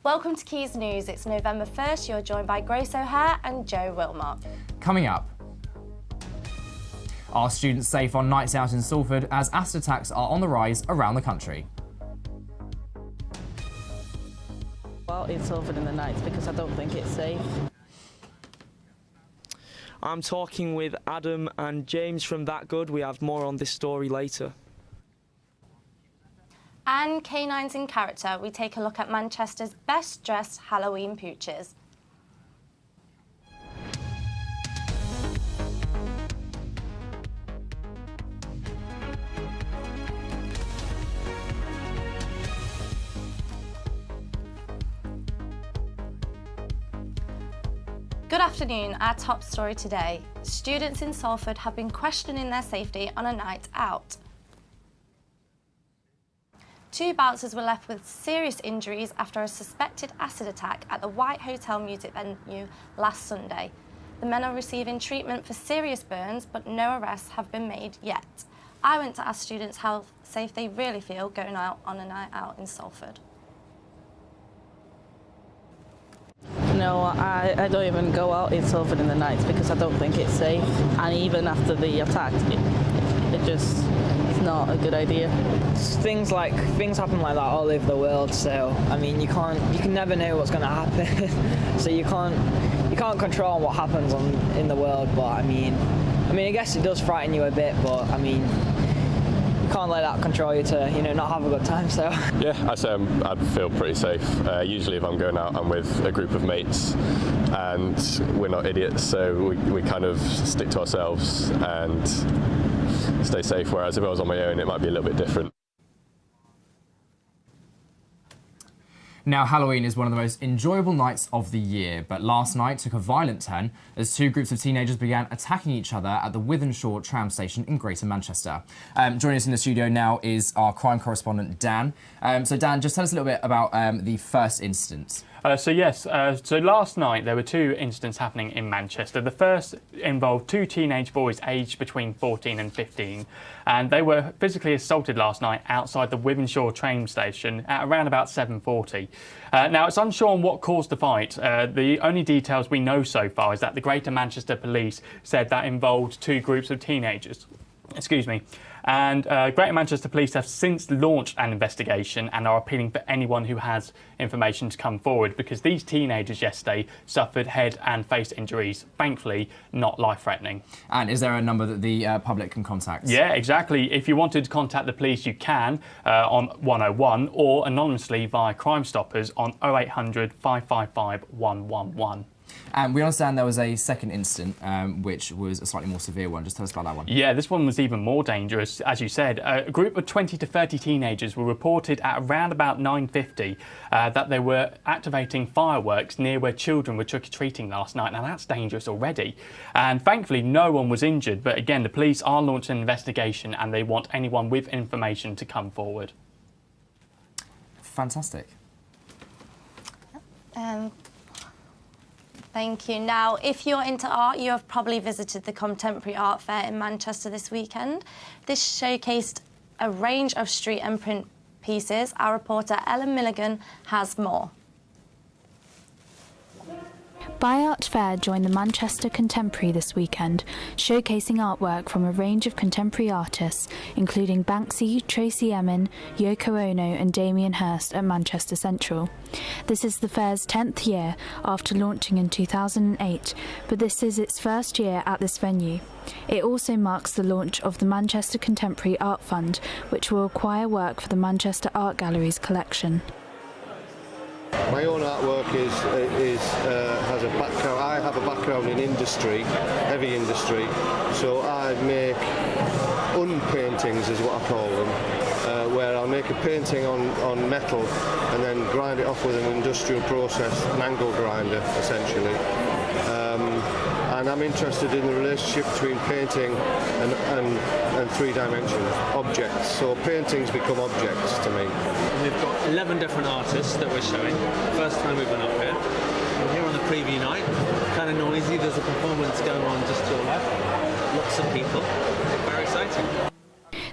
Welcome to Quays News. It's November 1st. You're joined by Grace O'Hare and Joe Wilmot. Coming up, are students safe on nights out in Salford as acid attacks are on the rise around the country? Well, in Salford in the nights because I don't think it's safe. I'm talking with Adam and James from That Good. We have more on this story later. And Canines in Character, we take a look at Manchester's best dressed Halloween pooches. Good afternoon. Our top story today. Students in Salford have been questioning their safety on a night out. Two bouncers were left with serious injuries after a suspected acid attack at the White Hotel music venue last Sunday. The men are receiving treatment for serious burns, but no arrests have been made yet. I went to ask students how safe they really feel going out on a night out in Salford. No, I don't even go out in Salford in the nights because I don't think it's safe. And even after the attack, it just is not a good idea. Things happen like that all over the world, so I mean you can never know what's going to happen. So you can't control what happens in the world, but I mean I guess it does frighten you a bit, but I mean you can't let that control you to not have a good time. So yeah, I'd say I'd feel pretty safe. Usually if I'm going out, I'm with a group of mates and we're not idiots, so we kind of stick to ourselves and stay safe, whereas if I was on my own it might be a little bit different. Now, Halloween is one of the most enjoyable nights of the year, but last night took a violent turn as two groups of teenagers began attacking each other at the Wythenshawe tram station in Greater Manchester. Joining us in the studio now is our crime correspondent, Dan. So Dan, just tell us a little bit about the first incident. So last night there were two incidents happening in Manchester. The first involved two teenage boys aged between 14 and 15, and they were physically assaulted last night outside the Wythenshawe train station at around about 7:40. Now, it's unsure on what caused the fight. The only details we know so far is that the Greater Manchester Police said that involved two groups of teenagers. And Greater Manchester Police have since launched an investigation and are appealing for anyone who has information to come forward, because these teenagers yesterday suffered head and face injuries, thankfully not life-threatening. And is there a number that the public can contact? Yeah, exactly. If you wanted to contact the police, you can on 101 or anonymously via Crime Stoppers on 0800 555 111. And we understand there was a second incident, which was a slightly more severe one. Just tell us about that one. Yeah, this one was even more dangerous. As you said, a group of 20 to 30 teenagers were reported at around about 9:50 that they were activating fireworks near where children were trick-or-treating last night. Now, that's dangerous already. And thankfully, no one was injured. But again, the police are launching an investigation and they want anyone with information to come forward. Fantastic. Thank you. Now, if you're into art, you have probably visited the Contemporary Art Fair in Manchester this weekend. This showcased a range of street and print pieces. Our reporter Ellen Milligan has more. By Art Fair joined the Manchester Contemporary this weekend, showcasing artwork from a range of contemporary artists, including Banksy, Tracy Emin, Yoko Ono and Damien Hirst at Manchester Central. This is the fair's 10th year after launching in 2008, but this is its first year at this venue. It also marks the launch of the Manchester Contemporary Art Fund, which will acquire work for the Manchester Art Gallery's collection. My own artwork has a background. I have a background in industry, heavy industry, so I make unpaintings is what I call them, where I'll make a painting on metal and then grind it off with an industrial process, an angle grinder essentially. And I'm interested in the relationship between painting and three dimensions, objects. So paintings become objects to me. We've got 11 different artists that we're showing. First time we've been up here. We're here on the preview night. Kind of noisy. There's a performance going on just to your left. Lots of people. Very exciting.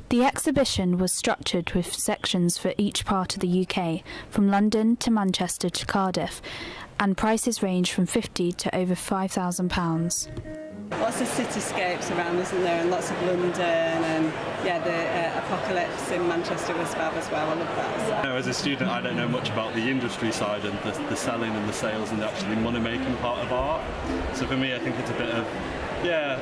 The exhibition was structured with sections for each part of the UK, from London to Manchester to Cardiff, and prices range from £50 to over £5,000. Lots of cityscapes around, isn't there, and lots of London, and the apocalypse in Manchester was fab as well. I love that. So. As a student, I don't know much about the industry side and the selling and the sales and actually money-making part of art. So for me, I think it's a bit of,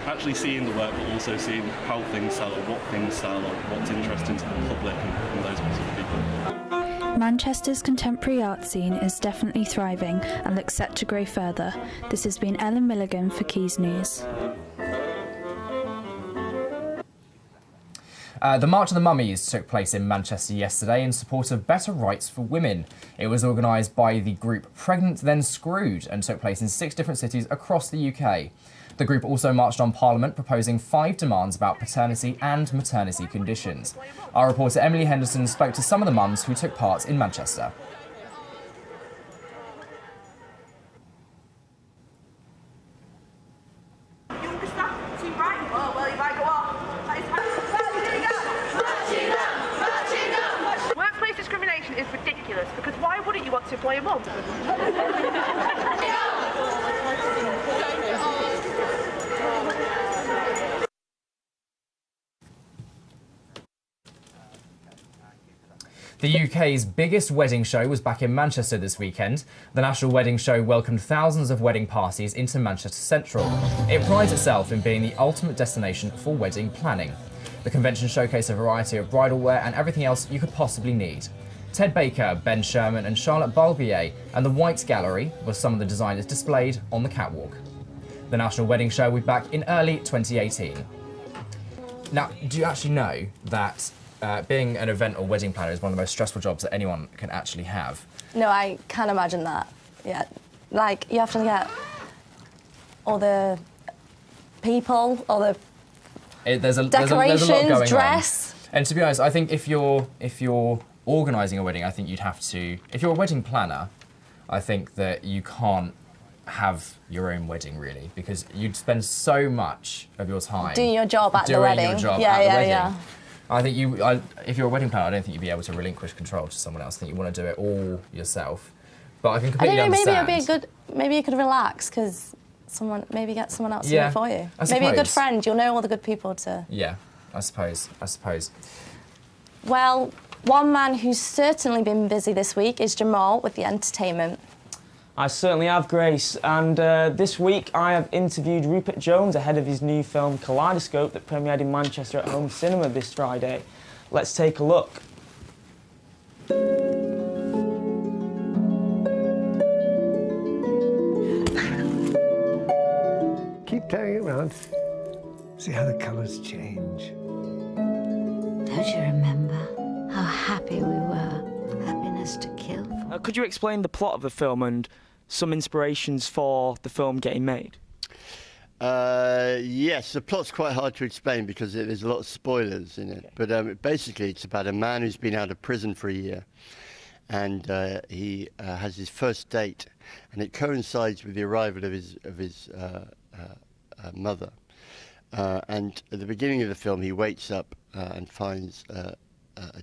actually seeing the work, but also seeing how things sell or what things sell or what's interesting to the public and those sorts of people. Manchester's contemporary art scene is definitely thriving and looks set to grow further. This has been Ellen Milligan for Quays News. The March of the Mummies took place in Manchester yesterday in support of better rights for women. It was organised by the group Pregnant Then Screwed and took place in 6 different cities across the UK. The group also marched on Parliament proposing 5 demands about paternity and maternity conditions. Our reporter Emily Henderson spoke to some of the mums who took part in Manchester. Workplace discrimination is ridiculous because why wouldn't you want to employ a mum? The UK's biggest wedding show was back in Manchester this weekend. The National Wedding Show welcomed thousands of wedding parties into Manchester Central. It prides itself in being the ultimate destination for wedding planning. The convention showcased a variety of bridal wear and everything else you could possibly need. Ted Baker, Ben Sherman and Charlotte Balbier and the White Gallery were some of the designers displayed on the catwalk. The National Wedding Show will be back in early 2018. Now, do you actually know that being an event or wedding planner is one of the most stressful jobs that anyone can actually have? No, I can't imagine that. Yeah, like you have to get all the people, all the decorations, there's a lot going dress. On. And to be honest, I think if you're organising a wedding, I think you'd have to. If you're a wedding planner, I think that you can't have your own wedding really, because you'd spend so much of your time doing your job at the wedding. Yeah. I think if you're a wedding planner, I don't think you'd be able to relinquish control to someone else. I think you want to do it all yourself. But I can completely understand. Maybe it'd be a good. Maybe you could relax because maybe get someone else to do it for you. I maybe suppose. A good friend. You'll know all the good people to. Yeah, I suppose. Well, one man who's certainly been busy this week is Jamal with the entertainment. I certainly have, Grace, and this week I have interviewed Rupert Jones ahead of his new film Kaleidoscope that premiered in Manchester at Home Cinema this Friday. Let's take a look. Keep turning it around. See how the colours change. Don't you remember how happy we were? Happiness to kill for. Could you explain the plot of the film and some inspirations for the film getting made? Yes, the plot's quite hard to explain because there's a lot of spoilers in it. But basically, it's about a man who's been out of prison for a year, and he has his first date, and it coincides with the arrival of his mother. And at the beginning of the film, he wakes up and finds a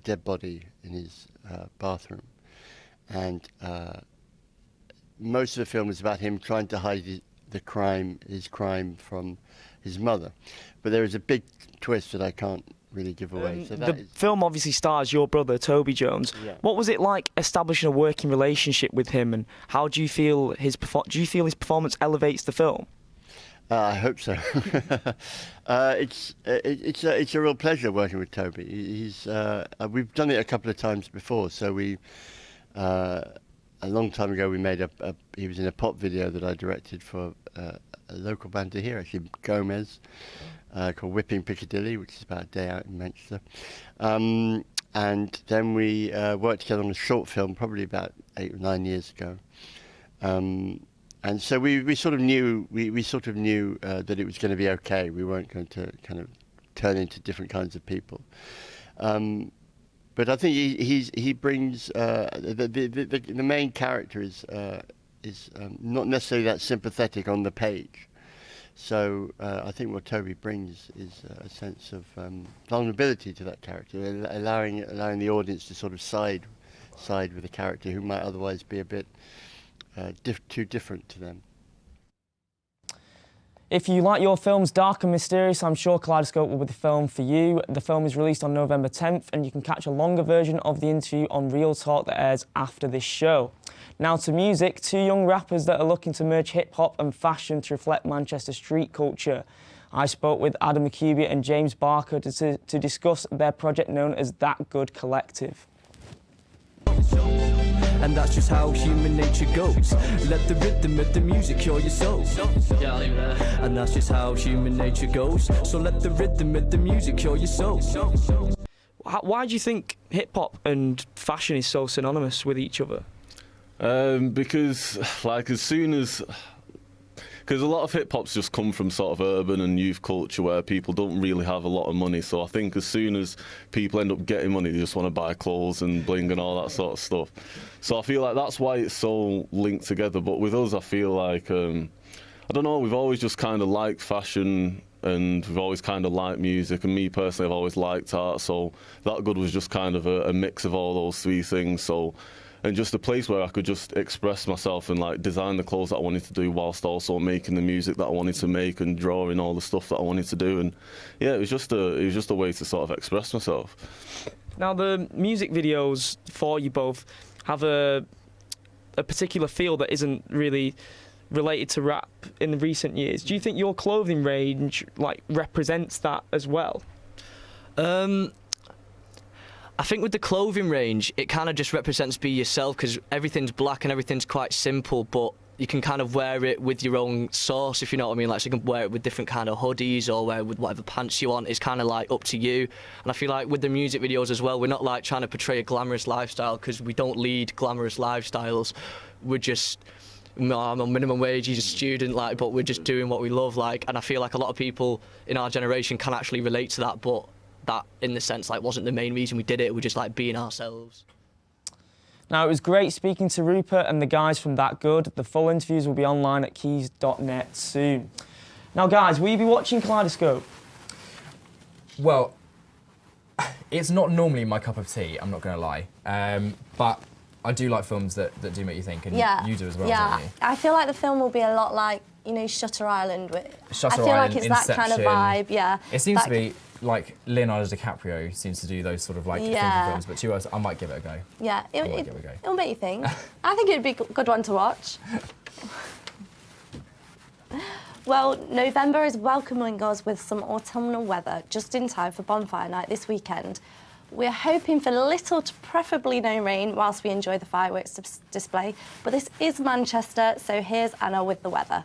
dead body in his bathroom, and most of the film is about him trying to hide his crime from his mother. But there is a big twist that I can't really give away. So the film obviously stars your brother, Toby Jones. Yeah. What was it like establishing a working relationship with him, and how do you feel his performance elevates the film? I hope so. It's a real pleasure working with Toby. We've done it a couple of times before. So a long time ago, we made he was in a pop video that I directed for a local band here, actually, Gomez, called Whipping Piccadilly, which is about a day out in Manchester. And then we worked together on a short film, probably about 8 or 9 years ago. And so we sort of knew that it was going to be okay. We weren't going to kind of turn into different kinds of people. But I think he brings the main character is not necessarily that sympathetic on the page, So I think what Toby brings is a sense of vulnerability to that character, allowing the audience to sort of side with a character who might otherwise be a bit too different to them. If you like your films dark and mysterious, I'm sure Kaleidoscope will be the film for you. The film is released on November 10th, and you can catch a longer version of the interview on Real Talk that airs after this show. Now to music, two young rappers that are looking to merge hip-hop and fashion to reflect Manchester street culture. I spoke with Adam McCubia and James Barker to discuss their project known as That Good Collective. And that's just how human nature goes. Let the rhythm of the music cure your soul. Yeah, I'll leave it there. And that's just how human nature goes. So let the rhythm of the music cure your soul. Why do you think hip-hop and fashion is so synonymous with each other? Because, like, because a lot of hip-hop's just come from sort of urban and youth culture where people don't really have a lot of money. So I think as soon as people end up getting money, they just want to buy clothes and bling and all that sort of stuff. So I feel like that's why it's so linked together. But with us, I feel like, I don't know, we've always just kind of liked fashion and we've always kind of liked music. And me personally, I've always liked art. So That Good was just kind of a mix of all those three things. So, and just a place where I could just express myself and like design the clothes that I wanted to do whilst also making the music that I wanted to make and drawing all the stuff that I wanted to do. And yeah, it was just a way to sort of express myself. Now the music videos for you both have a particular feel that isn't really related to rap in the recent years. Do you think your clothing range like represents that as well? I think with the clothing range, it kind of just represents be yourself because everything's black and everything's quite simple, but you can kind of wear it with your own sauce, if you know what I mean. Like, so you can wear it with different kind of hoodies or wear it with whatever pants you want. It's kind of like up to you. And I feel like with the music videos as well, we're not like trying to portray a glamorous lifestyle because we don't lead glamorous lifestyles. We're just, I'm on minimum wage, he's a student, like, but we're just doing what we love, like. And I feel like a lot of people in our generation can actually relate to that, but that, in the sense, like, wasn't the main reason we did it. We're just like being ourselves. Now, it was great speaking to Rupert and the guys from That Good. The full interviews will be online at Quays.net soon. Now, guys, will you be watching Kaleidoscope? Well, it's not normally my cup of tea, I'm not going to lie. But I do like films that do make you think, and you do as well, don't you? I feel like the film will be a lot like, you know, Shutter Island. Shutter I feel Island, like it's Inception. that kind of vibe, yeah. It seems to be like Leonardo DiCaprio seems to do those sort of like thinking films, but to us, I might give it a go. Yeah, it'll make you think. I think it'd be a good one to watch. Well, November is welcoming us with some autumnal weather, just in time for bonfire night this weekend. We're hoping for little to preferably no rain whilst we enjoy the fireworks display, but this is Manchester, so here's Anna with the weather.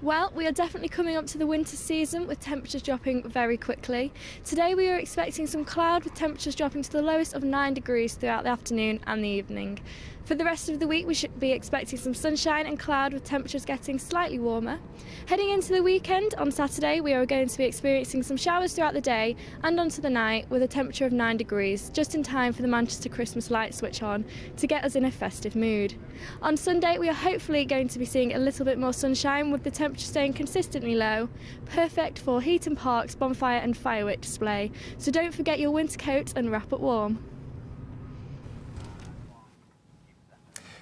Well, we are definitely coming up to the winter season with temperatures dropping very quickly. Today we are expecting some cloud with temperatures dropping to the lowest of 9 degrees throughout the afternoon and the evening. For the rest of the week we should be expecting some sunshine and cloud with temperatures getting slightly warmer. Heading into the weekend, on Saturday we are going to be experiencing some showers throughout the day and onto the night with a temperature of 9 degrees, just in time for the Manchester Christmas lights switch on to get us in a festive mood. On Sunday we are hopefully going to be seeing a little bit more sunshine with the temperature staying consistently low, perfect for Heaton Park's bonfire and firework display, so don't forget your winter coat and wrap it warm.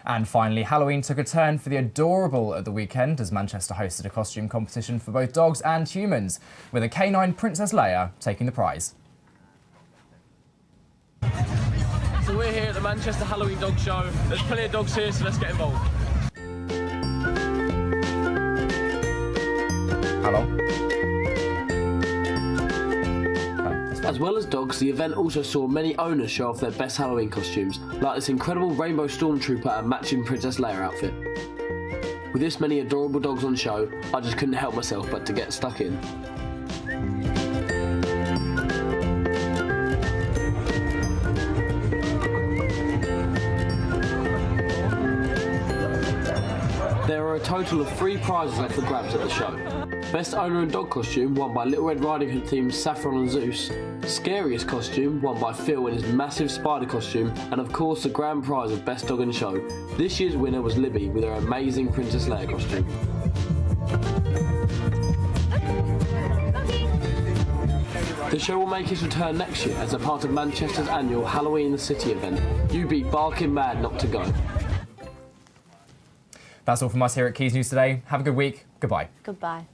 And finally, Halloween took a turn for the adorable at the weekend as Manchester hosted a costume competition for both dogs and humans, with a canine Princess Leia taking the prize. So we're here at the Manchester Halloween Dog Show. There's plenty of dogs here, so let's get involved. Hello. As well as dogs, the event also saw many owners show off their best Halloween costumes, like this incredible Rainbow Stormtrooper and matching Princess Leia outfit. With this many adorable dogs on show, I just couldn't help myself but to get stuck in. There are a total of 3 prizes up for grabs at the show. Best owner and dog costume won by Little Red Riding Hood themed Saffron and Zeus. Scariest costume won by Phil in his massive spider costume, and of course the grand prize of best dog in show. This year's winner was Libby with her amazing Princess Leia costume. The show will make its return next year as a part of Manchester's annual Halloween in the City event. You be barking mad not to go. That's all from us here at Quays News today. Have a good week. Goodbye. Goodbye.